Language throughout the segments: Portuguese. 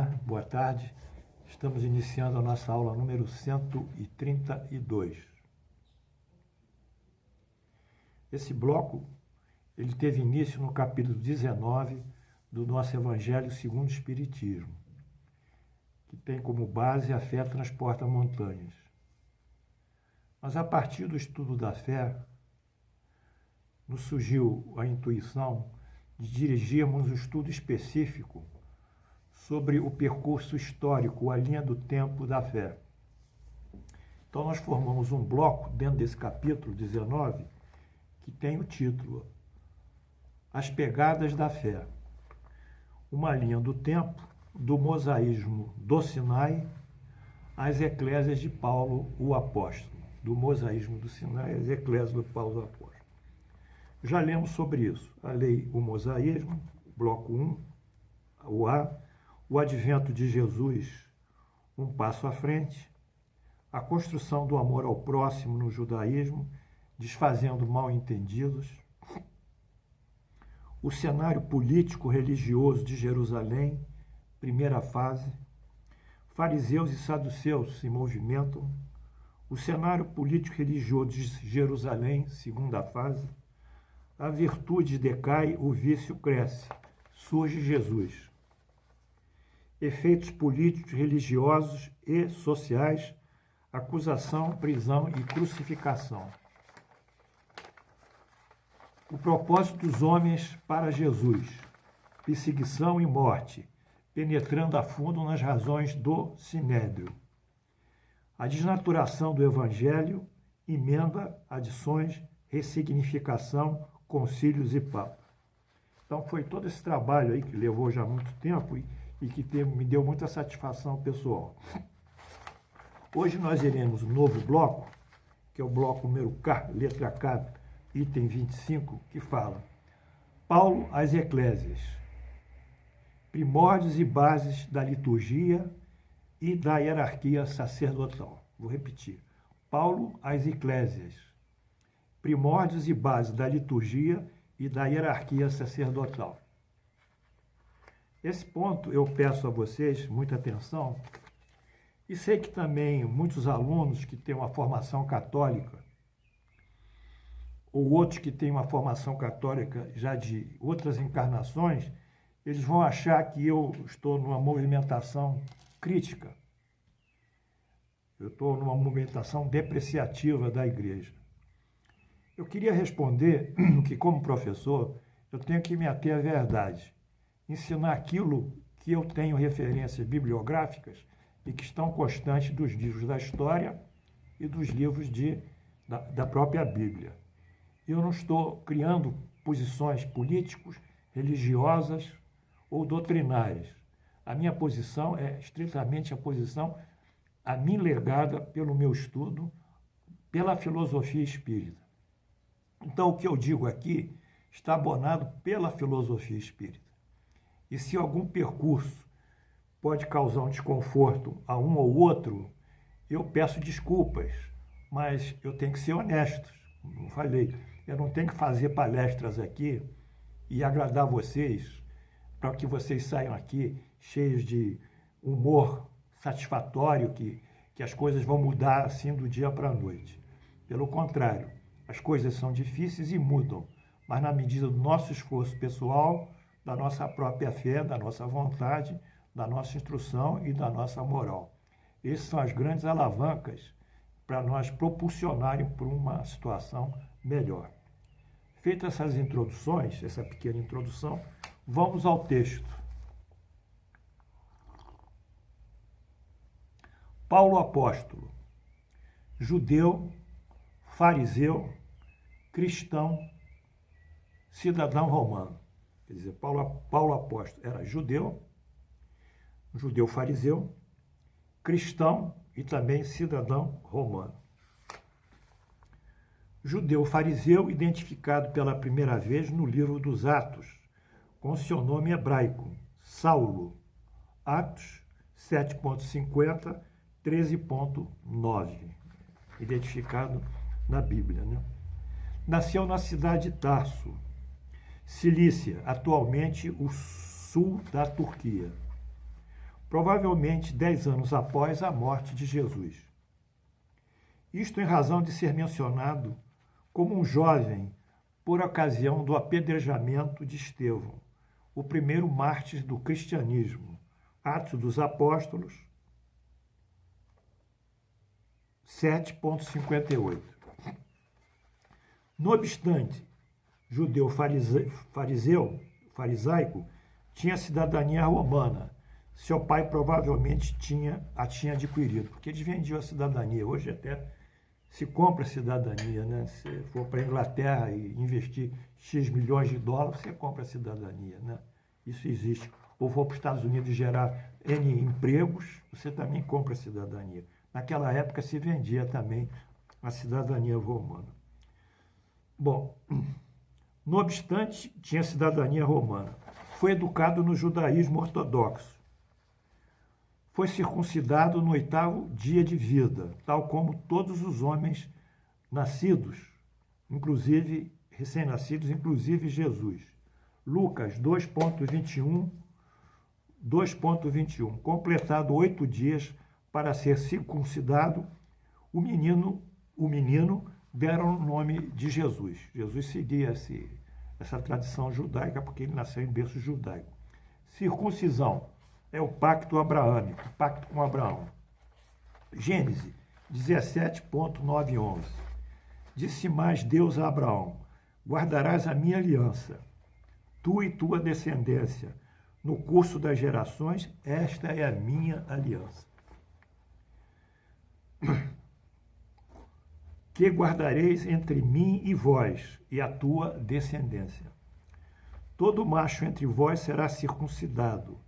Olá, boa tarde. Estamos iniciando a nossa aula número 132. Esse bloco, ele teve início no capítulo 19 do nosso Evangelho segundo o Espiritismo, que tem como base a fé transporta montanhas. Mas a partir do estudo da fé, nos surgiu a intuição de dirigirmos um estudo específico sobre o percurso histórico, a linha do tempo da fé. Então, nós formamos um bloco dentro desse capítulo 19, que tem o título As Pegadas da Fé. Uma linha do tempo do mosaísmo do Sinai às eclésias de Paulo, o apóstolo. Do mosaísmo do Sinai às eclésias do Paulo, o apóstolo. Já lemos sobre isso. A lei, o mosaísmo, bloco 1, o A, o advento de Jesus, um passo à frente, a construção do amor ao próximo no judaísmo, desfazendo mal-entendidos, o cenário político-religioso de Jerusalém, primeira fase, fariseus e saduceus se movimentam, o cenário político-religioso de Jerusalém, segunda fase, a virtude decai, o vício cresce, surge Jesus. Efeitos políticos, religiosos e sociais, acusação, prisão e crucificação. O propósito dos homens para Jesus, perseguição e morte, penetrando a fundo nas razões do sinédrio. A desnaturação do Evangelho, emenda, adições, ressignificação, concílios e papas. Então foi todo esse trabalho aí que levou já muito tempo e que me deu muita satisfação pessoal. Hoje nós iremos um novo bloco, que é o bloco número K, letra K, item 25, que fala Paulo às Eclésias, primórdios e bases da liturgia e da hierarquia sacerdotal. Vou repetir. Paulo às Eclésias, primórdios e bases da liturgia e da hierarquia sacerdotal. Esse ponto eu peço a vocês muita atenção e sei que também muitos alunos que têm uma formação católica ou outros que têm uma formação católica já de outras encarnações, eles vão achar que eu estou numa movimentação crítica. Eu estou numa movimentação depreciativa da igreja. Eu queria responder que, como professor, eu tenho que me ater à verdade, ensinar aquilo que eu tenho referências bibliográficas e que estão constantes dos livros da história e dos livros da própria Bíblia. Eu não estou criando posições políticas, religiosas ou doutrinárias. A minha posição é estritamente a posição a mim legada pelo meu estudo, pela filosofia espírita. Então, o que eu digo aqui está abonado pela filosofia espírita. E se algum percurso pode causar um desconforto a um ou outro, eu peço desculpas, mas eu tenho que ser honesto. Como falei, eu não tenho que fazer palestras aqui e agradar vocês para que vocês saiam aqui cheios de humor satisfatório, que as coisas vão mudar assim do dia para a noite. Pelo contrário, as coisas são difíceis e mudam, mas na medida do nosso esforço pessoal, da nossa própria fé, da nossa vontade, da nossa instrução e da nossa moral. Essas são as grandes alavancas para nós propulsionarem para uma situação melhor. Feitas essas introduções, essa pequena introdução, vamos ao texto. Paulo apóstolo, judeu, fariseu, cristão, cidadão romano. Quer dizer, Paulo apóstolo era judeu fariseu, cristão e também cidadão romano. Judeu fariseu identificado pela primeira vez no livro dos Atos, com seu nome hebraico, Saulo. Atos 7.50, 13.9, identificado na Bíblia, né? Nasceu na cidade de Tarso, Cilícia, atualmente o sul da Turquia. provavelmente 10 anos após a morte de Jesus. Isto em razão de ser mencionado como um jovem por ocasião do apedrejamento de Estevão, o primeiro mártir do cristianismo. Atos dos Apóstolos 7,58. No obstante, judeu farisaico, tinha cidadania romana. Seu pai provavelmente a tinha adquirido, porque eles vendiam a cidadania. Hoje até se compra cidadania, né? Se for para a Inglaterra e investir X milhões de dólares, você compra cidadania, né? Isso existe. Ou for para os Estados Unidos e gerar N empregos, você também compra cidadania. Naquela época se vendia também a cidadania romana. Bom, no obstante, tinha cidadania romana. Foi educado no judaísmo ortodoxo. Foi circuncidado no 8º dia de vida, tal como todos os homens nascidos, inclusive recém-nascidos, inclusive Jesus. Lucas 2,21. Completado 8 dias para ser circuncidado, o menino deram o nome de Jesus. Jesus seguia essa tradição judaica porque ele nasceu em berço judaico. Circuncisão é o pacto abraâmico, o pacto com Abraão. Gênesis 17,9-11. Disse mais Deus a Abraão: guardarás a minha aliança, tu e tua descendência, no curso das gerações, esta é a minha aliança. Que guardareis entre mim e vós, e a tua descendência. Todo macho entre vós será circuncidado.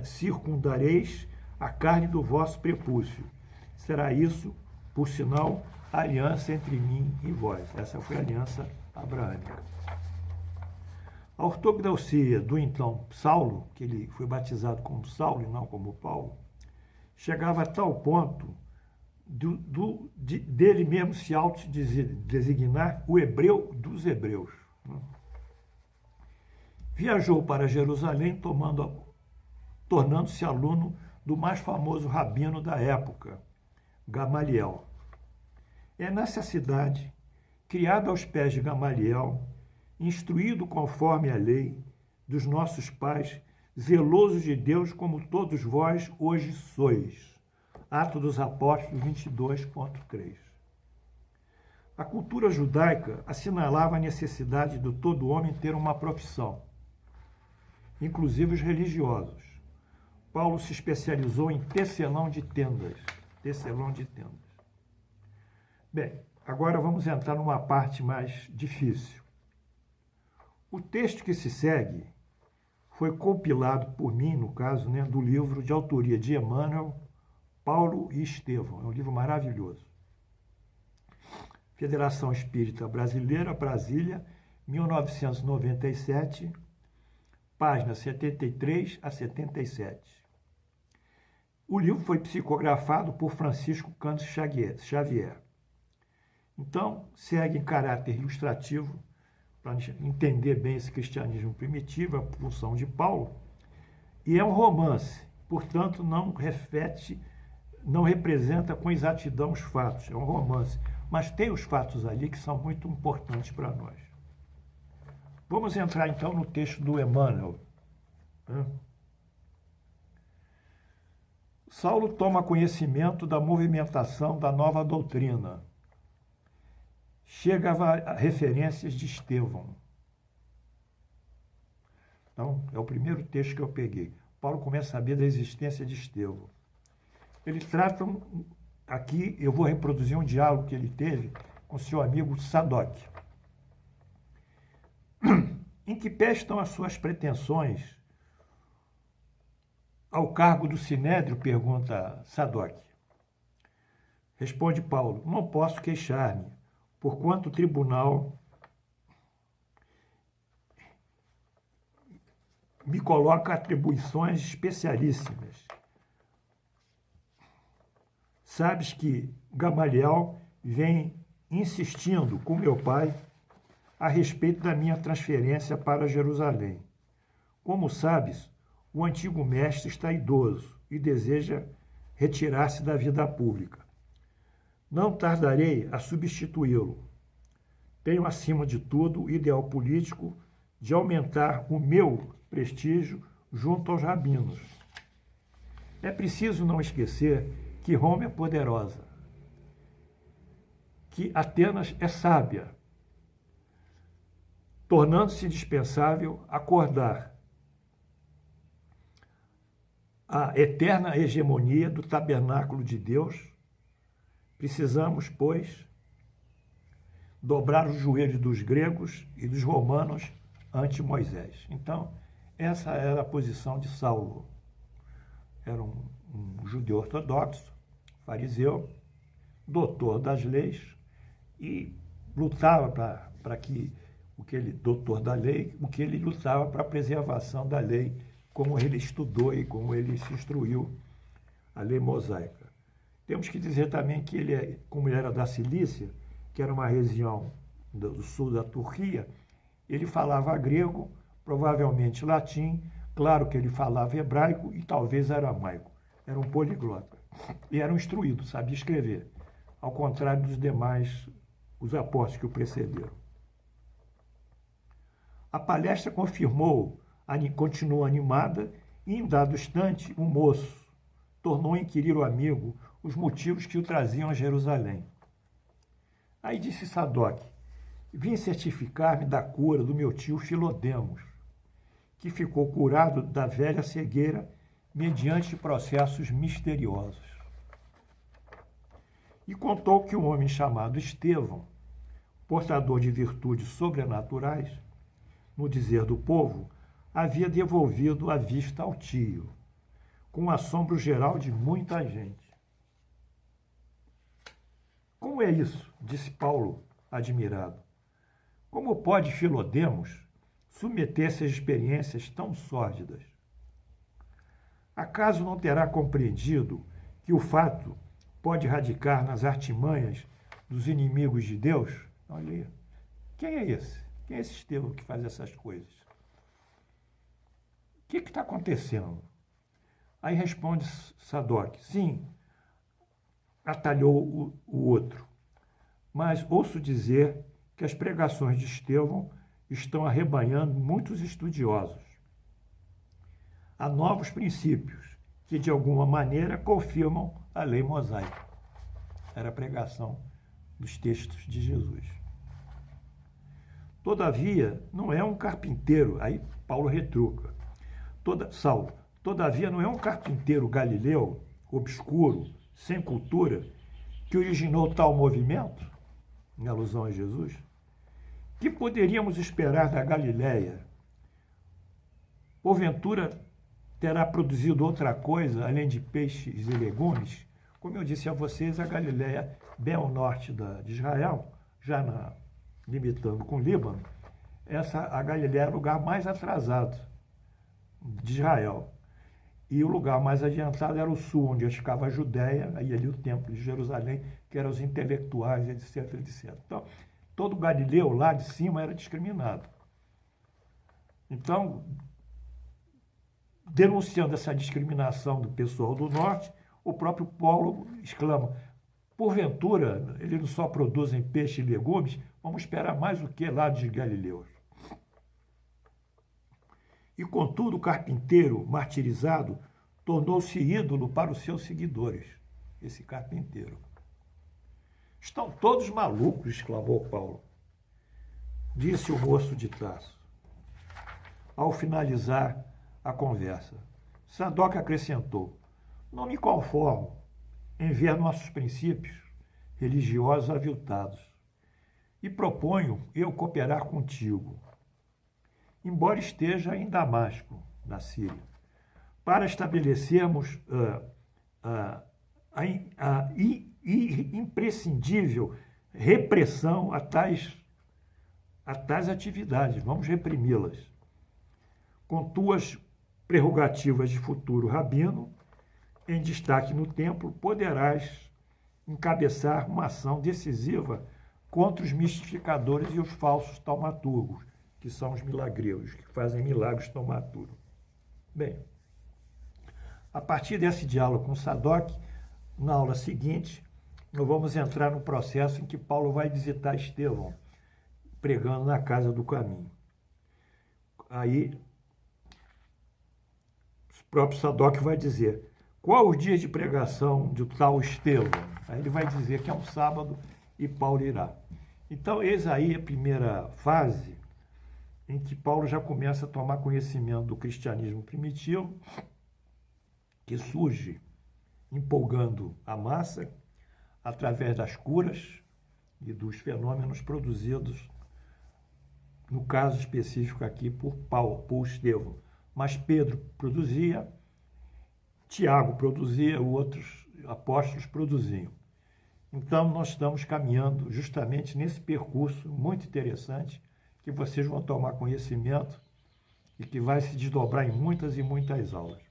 Circundareis a carne do vosso prepúcio. Será isso, por sinal, a aliança entre mim e vós. Essa foi a aliança abraâmica. A ortodoxia do então Saulo, que ele foi batizado como Saulo e não como Paulo, chegava a tal ponto dele mesmo se autodesignar o hebreu dos hebreus. Viajou para Jerusalém tornando-se aluno do mais famoso rabino da época, Gamaliel. É nessa cidade, criado aos pés de Gamaliel, instruído conforme a lei dos nossos pais, zeloso de Deus como todos vós hoje sois. Atos dos Apóstolos 22,3. A cultura judaica assinalava a necessidade de todo homem ter uma profissão, inclusive os religiosos. Paulo se especializou em tecelão de tendas. Bem, agora vamos entrar numa parte mais difícil. O texto que se segue foi compilado por mim, no caso, do livro de autoria de Emmanuel, Paulo e Estevão. É um livro maravilhoso. Federação Espírita Brasileira, Brasília, 1997, páginas 73 a 77. O livro foi psicografado por Francisco Cândido Xavier. Então, segue em caráter ilustrativo, para entender bem esse cristianismo primitivo, a função de Paulo, e é um romance, portanto, não representa com exatidão os fatos, é um romance, mas tem os fatos ali que são muito importantes para nós. Vamos entrar então no texto do Emmanuel. Saulo toma conhecimento da movimentação da nova doutrina. Chega a referências de Estevão. Então, é o primeiro texto que eu peguei. Paulo começa a saber da existência de Estevão. Eles tratam, aqui eu vou reproduzir um diálogo que ele teve com seu amigo Sadoc. Em que pé estão as suas pretensões ao cargo do Sinédrio? Pergunta Sadoc. Responde Paulo: não posso queixar-me, porquanto o tribunal me coloca atribuições especialíssimas. Sabes que Gamaliel vem insistindo com meu pai a respeito da minha transferência para Jerusalém. Como sabes, o antigo mestre está idoso e deseja retirar-se da vida pública. Não tardarei a substituí-lo. Tenho, acima de tudo, o ideal político de aumentar o meu prestígio junto aos rabinos. É preciso não esquecer que Roma é poderosa, que Atenas é sábia, tornando-se indispensável acordar a eterna hegemonia do tabernáculo de Deus. Precisamos, pois, dobrar os joelhos dos gregos e dos romanos ante Moisés. Então, essa era a posição de Saulo. Era um judeu ortodoxo, fariseu, doutor das leis, e lutava para que doutor da lei, o que ele lutava para a preservação da lei, como ele estudou e como ele se instruiu, a lei mosaica. Temos que dizer também que como ele era da Cilícia, que era uma região do sul da Turquia, ele falava grego, provavelmente latim, claro que ele falava hebraico e talvez aramaico. Era um poliglota. E era um instruído, sabia escrever, ao contrário dos demais, os apóstolos que o precederam. A palestra continuou animada e, em dado instante, o moço tornou a inquirir o amigo os motivos que o traziam a Jerusalém. Aí disse Sadoc: vim certificar-me da cura do meu tio Filodemos, que ficou curado da velha cegueira mediante processos misteriosos. E contou que um homem chamado Estevão, portador de virtudes sobrenaturais, no dizer do povo, havia devolvido a vista ao tio, com assombro geral de muita gente. Como é isso? Disse Paulo, admirado. Como pode Filodemos submeter-se a experiências tão sórdidas? Acaso não terá compreendido que o fato pode radicar nas artimanhas dos inimigos de Deus? Olha aí. Quem é esse? Quem é esse Estevão que faz essas coisas? O que está acontecendo? Aí responde Sadoc: sim, atalhou o outro. Mas ouço dizer que as pregações de Estevão estão arrebanhando muitos estudiosos. Há novos princípios que, de alguma maneira, confirmam a lei mosaica. Era a pregação dos textos de Jesus. Todavia, não é um carpinteiro, aí Paulo retruca, Saulo, todavia não é um carpinteiro galileu, obscuro, sem cultura, que originou tal movimento, em alusão a Jesus? Que poderíamos esperar da Galileia? Porventura terá produzido outra coisa, além de peixes e legumes? Como eu disse a vocês, a Galileia, bem ao norte de Israel, já limitando com o Líbano, a Galileia é o lugar mais atrasado de Israel. E o lugar mais adiantado era o sul, onde ficava a Judéia, aí ali o templo de Jerusalém, que eram os intelectuais, etc, etc. Então, todo galileu lá de cima era discriminado. Então, denunciando essa discriminação do pessoal do norte, o próprio Paulo exclama: porventura, eles não só produzem peixe e legumes, vamos esperar mais o que lá de Galileus? E, contudo, o carpinteiro martirizado tornou-se ídolo para os seus seguidores, esse carpinteiro. Estão todos malucos, exclamou Paulo. Disse o moço de Tarso, ao finalizar a conversa. Sadoc acrescentou: não me conformo em ver nossos princípios religiosos aviltados e proponho eu cooperar contigo, embora esteja em Damasco, na Síria, para estabelecermos a imprescindível repressão a tais atividades. Vamos reprimi-las. Com tuas prerrogativas de futuro rabino, em destaque no templo, poderás encabeçar uma ação decisiva contra os mistificadores e os falsos taumaturgos, que são os milagreiros, que fazem milagres taumaturgos. Bem, A partir desse diálogo com Sadoc, na aula seguinte, nós vamos entrar no processo em que Paulo vai visitar Estevão, pregando na Casa do Caminho. Aí, o próprio Sadoc vai dizer, qual o dia de pregação de tal Estevão? Aí ele vai dizer que é um sábado e Paulo irá. Então, eis aí a primeira fase em que Paulo já começa a tomar conhecimento do cristianismo primitivo, que surge empolgando a massa através das curas e dos fenômenos produzidos, no caso específico aqui, por Estevão. Mas Pedro produzia, Tiago produzia, outros apóstolos produziam. Então, nós estamos caminhando justamente nesse percurso muito interessante, que vocês vão tomar conhecimento e que vai se desdobrar em muitas e muitas aulas.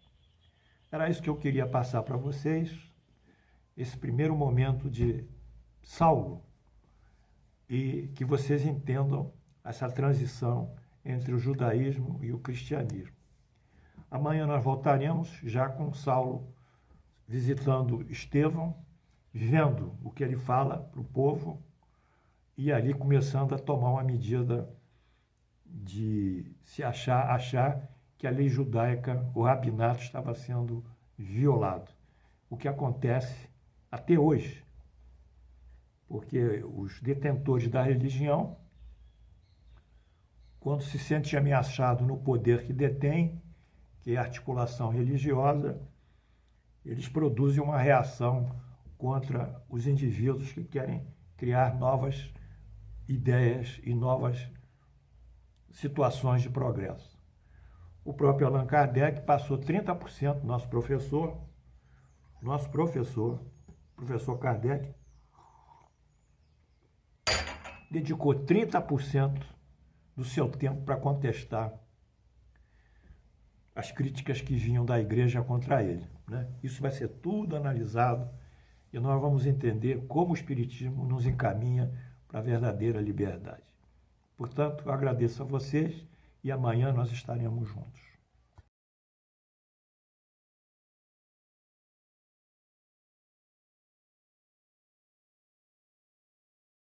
Era isso que eu queria passar para vocês, esse primeiro momento de Saulo, e que vocês entendam essa transição entre o judaísmo e o cristianismo. Amanhã nós voltaremos já com Saulo visitando Estevão, vendo o que ele fala para o povo e ali começando a tomar uma medida de se achar que a lei judaica, o rabinato, estava sendo violado. O que acontece até hoje, porque os detentores da religião, quando se sente ameaçado no poder que detém, que é a articulação religiosa, eles produzem uma reação contra os indivíduos que querem criar novas ideias e novas situações de progresso. O próprio Allan Kardec passou 30%, nosso professor Kardec, dedicou 30% do seu tempo para contestar as críticas que vinham da igreja contra ele, né? Isso vai ser tudo analisado e nós vamos entender como o Espiritismo nos encaminha para a verdadeira liberdade. Portanto, eu agradeço a vocês e amanhã nós estaremos juntos.